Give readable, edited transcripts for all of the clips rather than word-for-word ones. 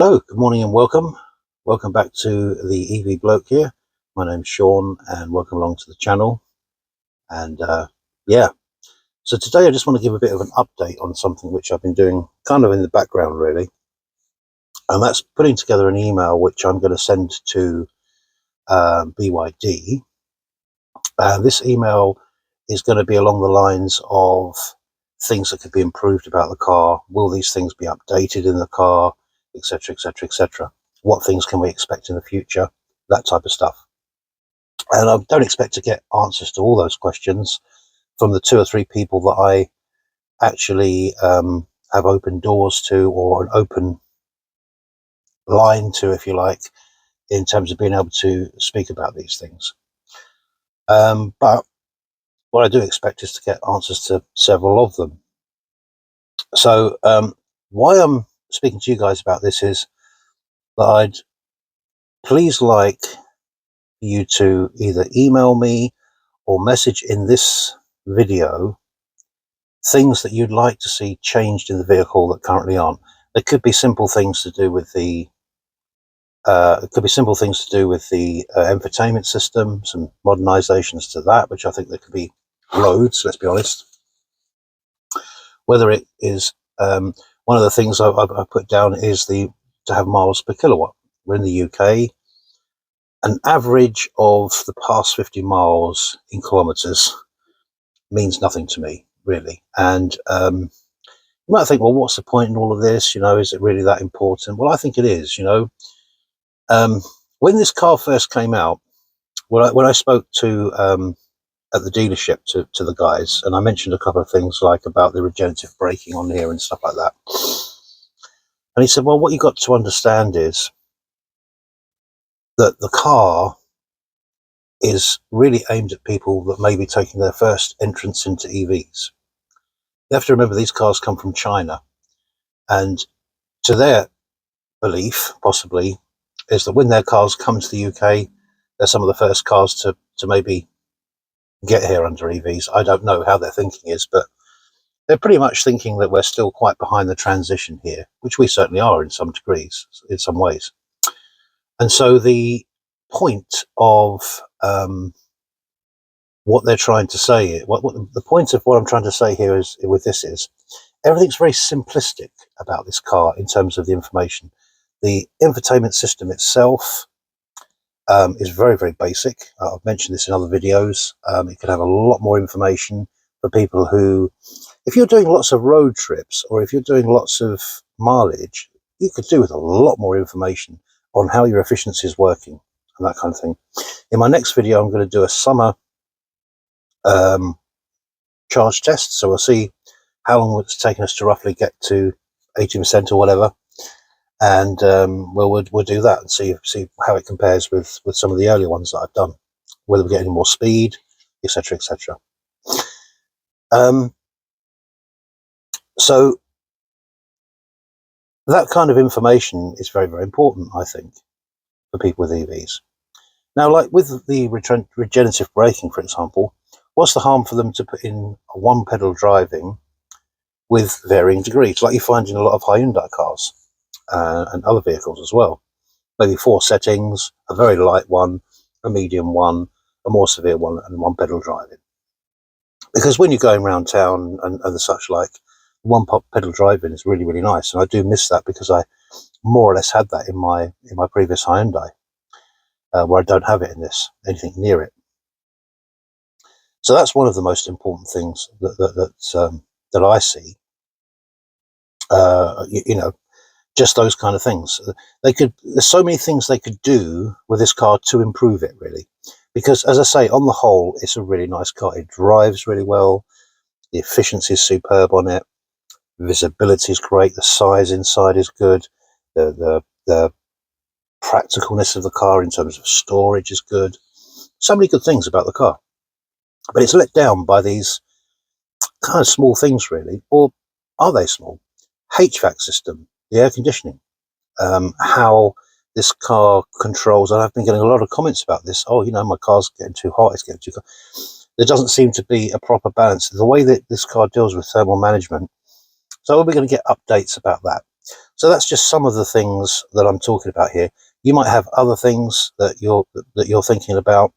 Hello, good morning and welcome. Welcome back to the EV Bloke here. My name's Sean and welcome along to the channel. And yeah, so today I just want to give a bit of an update on something which I've been doing kind of in the background really. And that's putting together an email which I'm going to send to BYD. This email is going to be along the lines of things that could be improved about the car. Will these things be updated in the car, etc, etc, etc. What things can we expect in the future, that type of stuff. And I don't expect to get answers to all those questions from the 2 or 3 people that I actually have open doors to, or an open line to, if you like, in terms of being able to speak about these things. But what I do expect is to get answers to several of them. So why I'm speaking to you guys about this is that I'd please like you to either email me or message in this video things that you'd like to see changed in the vehicle that currently aren't. There could be simple things to do with the infotainment system, some modernizations to that, which I think there could be loads, let's be honest. Whether it is one of the things I put down is to have miles per kilowatt. We're in the UK. An average of the past 50 miles in kilometers means nothing to me, really. And you might think, well, what's the point in all of this? You know, is it really that important? Well, I think it is. You know, when this car first came out, when I spoke to at the dealership to the guys, and I mentioned a couple of things like about the regenerative braking on here and stuff like that, and he said, well, what you got to understand is that the car is really aimed at people that may be taking their first entrance into EVs. You have to remember these cars come from China, and to their belief, possibly, is that when their cars come to the UK, they're some of the first cars to maybe get here under EVs. I don't know how their thinking is, but they're pretty much thinking that we're still quite behind the transition here, which we certainly are in some degrees, in some ways. And so the point of what they're trying to say, the point of what I'm trying to say here is everything's very simplistic about this car in terms of the information. The infotainment system itself is very, very basic. I've mentioned this in other videos. It could have a lot more information for people who, if you're doing lots of road trips or if you're doing lots of mileage, you could do with a lot more information on how your efficiency is working and that kind of thing. In my next video, I'm going to do a summer charge test. So we'll see how long it's taken us to roughly get to 80% or whatever. And we'll do that and see how it compares with some of the earlier ones that I've done, whether we get any more speed, etc, etc. So that kind of information is very, very important, I think, for people with EVs. Now, like with the regenerative braking, for example, what's the harm for them to put in a one-pedal driving with varying degrees, like you find in a lot of Hyundai cars and other vehicles as well? Maybe 4 settings, a very light one, a medium one, a more severe one, and one-pedal driving. Because when you're going around town and the such like, one-pedal driving is really, really nice, and I do miss that because I more or less had that in my previous Hyundai, where I don't have it in this, anything near it. So that's one of the most important things that I see. You know, just those kind of things. There's so many things they could do with this car to improve it, really. Because, as I say, on the whole, it's a really nice car. It drives really well. The efficiency is superb on it. Visibility is great. The size inside is good. The practicalness of the car in terms of storage is good. So many good things about the car. But it's let down by these kind of small things, really. Or are they small? HVAC system, the air conditioning, how this car controls, and I've been getting a lot of comments about this. Oh, you know, my car's getting too hot, it's getting too cold. There doesn't seem to be a proper balance. The way that this car deals with thermal management, so we're going to get updates about that. So that's just some of the things that I'm talking about here. You might have other things that you're thinking about.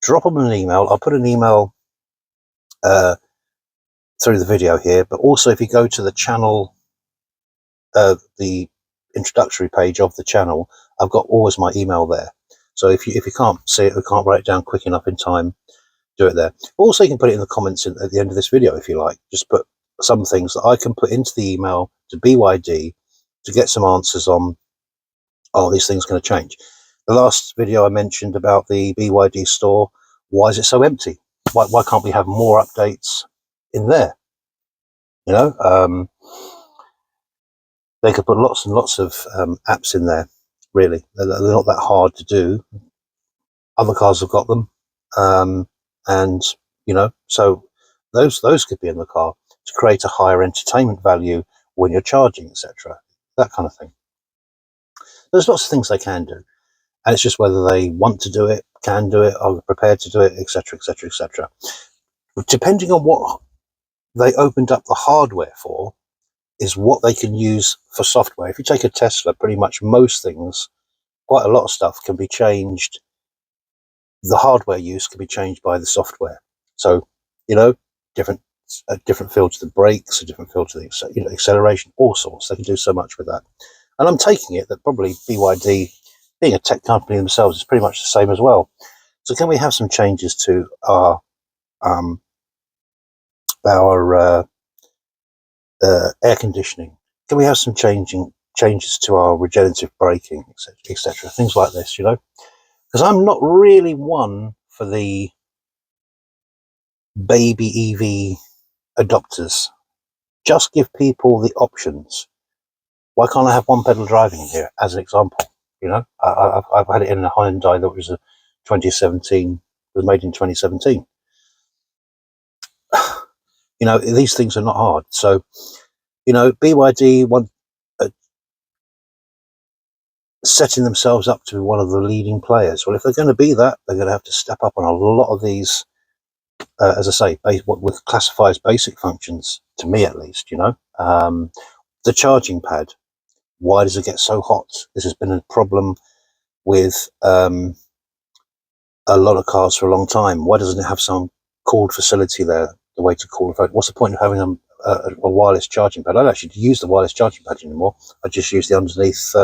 Drop them an email. I'll put an email through the video here, but also if you go to the channel, the introductory page of the channel, I've got always my email there. So if you can't see it or can't write it down quick enough in time, do it there. Also, you can put it in the comments at the end of this video if you like. Just put some things that I can put into the email to BYD to get some answers on, are these things going to change? The last video I mentioned about the BYD store, why is it so empty? Why can't we have more updates in there? You know, they could put lots and lots of apps in there, really. They're not that hard to do. Other cars have got them. And, you know, so those could be in the car to create a higher entertainment value when you're charging, etc. That kind of thing. There's lots of things they can do. And it's just whether they want to do it, can do it, are prepared to do it, etc., etc., etc. Depending on what they opened up the hardware for, is what they can use for software. If you take a Tesla, pretty much most things, quite a lot of stuff can be changed. The hardware use can be changed by the software. So, you know, different feel to the brakes, a different feel to the acceleration, all sorts. They can do so much with that. And I'm taking it that probably BYD, being a tech company themselves, is pretty much the same as well. So can we have some changes to our air conditioning? Can we have some changes to our regenerative braking, etc., etc., things like this, you know? Because I'm not really one for the baby EV adopters. Just give people the options. Why can't I have one pedal driving in here, as an example? You know, I've had it in a Hyundai that was a 2017, was made in 2017. You know, these things are not hard. So, you know, BYD setting themselves up to be one of the leading players. Well, if they're going to be that, they're going to have to step up on a lot of these, as I say, what we classify as basic functions, to me at least, you know. The charging pad, why does it get so hot? This has been a problem with a lot of cars for a long time. Why doesn't it have some cooled facility there, the way to cool the phone? What's the point of having a wireless charging pad? I don't actually use the wireless charging pad anymore. I just use the underneath,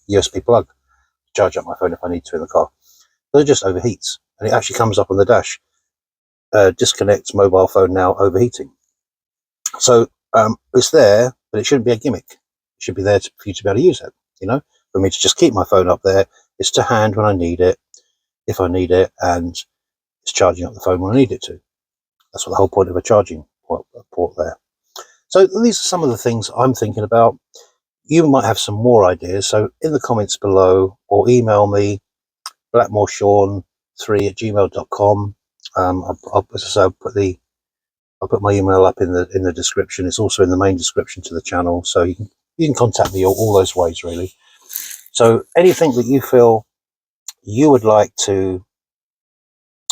USB plug to charge up my phone if I need to in the car. But it just overheats, and it actually comes up on the dash. Disconnects mobile phone now overheating. So it's there, but it shouldn't be a gimmick. It should be there for you to be able to use it. You know, for me to just keep my phone up there. It's to hand when I need it, if I need it, and it's charging up the phone when I need it to. That's what the whole point of a charging port there. So these are some of the things I'm thinking about. You might have some more ideas. So in the comments below, or email me, blackmoresean3@gmail.com. I'll put my email up in the description. It's also in the main description to the channel, so you can contact me all those ways, really. So anything that you feel you would like to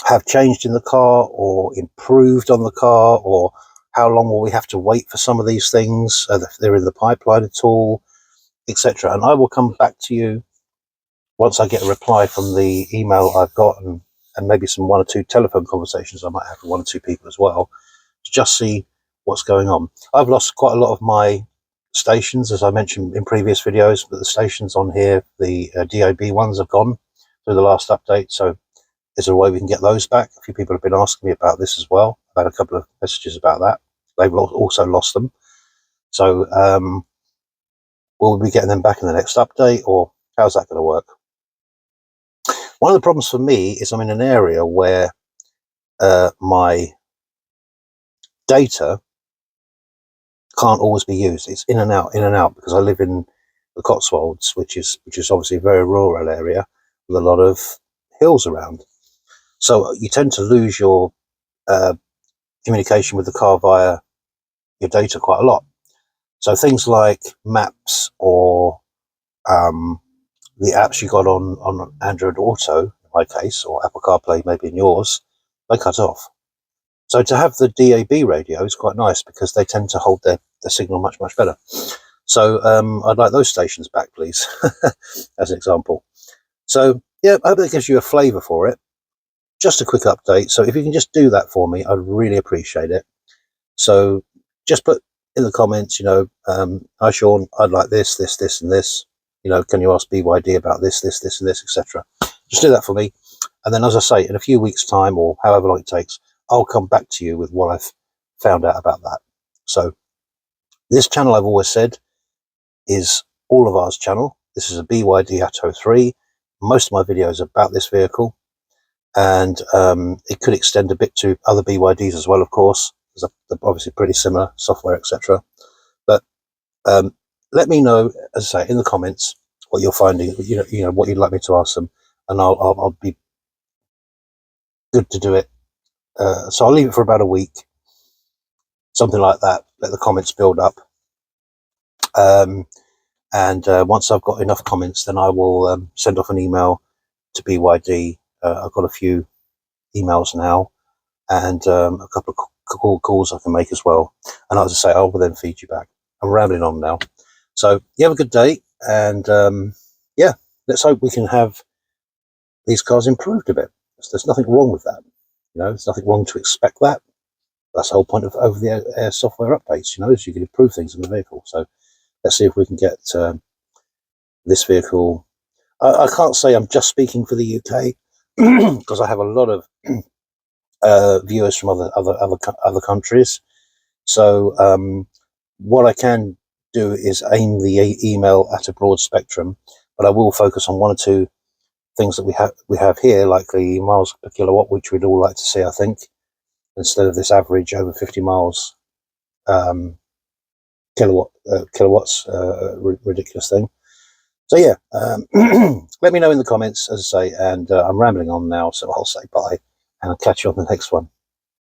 have changed in the car or improved on the car, or how long will we have to wait for some of these things, if they're in the pipeline at all, etc. And I will come back to you once I get a reply from the email I've got, and maybe some one or two telephone conversations I might have with one or two people as well, to just see what's going on. I've lost quite a lot of my stations, as I mentioned in previous videos, but the stations on here, the DAB ones, have gone through the last update. So is there a way we can get those back? A few people have been asking me about this as well. I've had a couple of messages about that. They've also lost them. So will we be getting them back in the next update, or how's that going to work? One of the problems for me is I'm in an area where my data can't always be used. It's in and out, because I live in the Cotswolds, which is obviously a very rural area with a lot of hills around. So you tend to lose your communication with the car via your data quite a lot. So things like maps, or the apps you got on Android Auto, in my case, or Apple CarPlay maybe in yours, they cut off. So to have the DAB radio is quite nice, because they tend to hold their signal much, much better. So I'd like those stations back, please, as an example. So yeah, I hope that gives you a flavour for it. Just a quick update. So if you can just do that for me, I'd really appreciate it. So just put in the comments, hi Sean, I'd like this, this, and this. Can you ask BYD about this, and this, etc. Just do that for me. And then, as I say, in a few weeks' time or however long it takes, I'll come back to you with what I've found out about that. So this channel, I've always said, is all of ours channel. This is a BYD Atto 3. Most of my videos are about this vehicle. And it could extend a bit to other BYDs as well, of course, because they're obviously pretty similar software, etc. But let me know, as I say, in the comments what you're finding, what you'd like me to ask them, and I'll be good to do it. So I'll leave it for about a week, something like that. Let the comments build up, and once I've got enough comments, then I will send off an email to BYD. I've got a few emails now, and a couple of calls I can make as well. And as I say, I will then feed you back. I'm rambling on now. So you have a good day, and yeah, let's hope we can have these cars improved a bit. There's nothing wrong with that. There's nothing wrong to expect that. That's the whole point of over-the-air software updates, is you can improve things in the vehicle. So let's see if we can get this vehicle. I can't say I'm just speaking for the UK because I have a lot of viewers from other countries. So what I can do is aim the email at a broad spectrum, but I will focus on one or two things that we have here, like the miles per kilowatt, which we'd all like to see, I think, instead of this average over 50 miles kilowatts ridiculous thing. So yeah, let me know in the comments, as I say, and I'm rambling on now, so I'll say bye, and I'll catch you on the next one.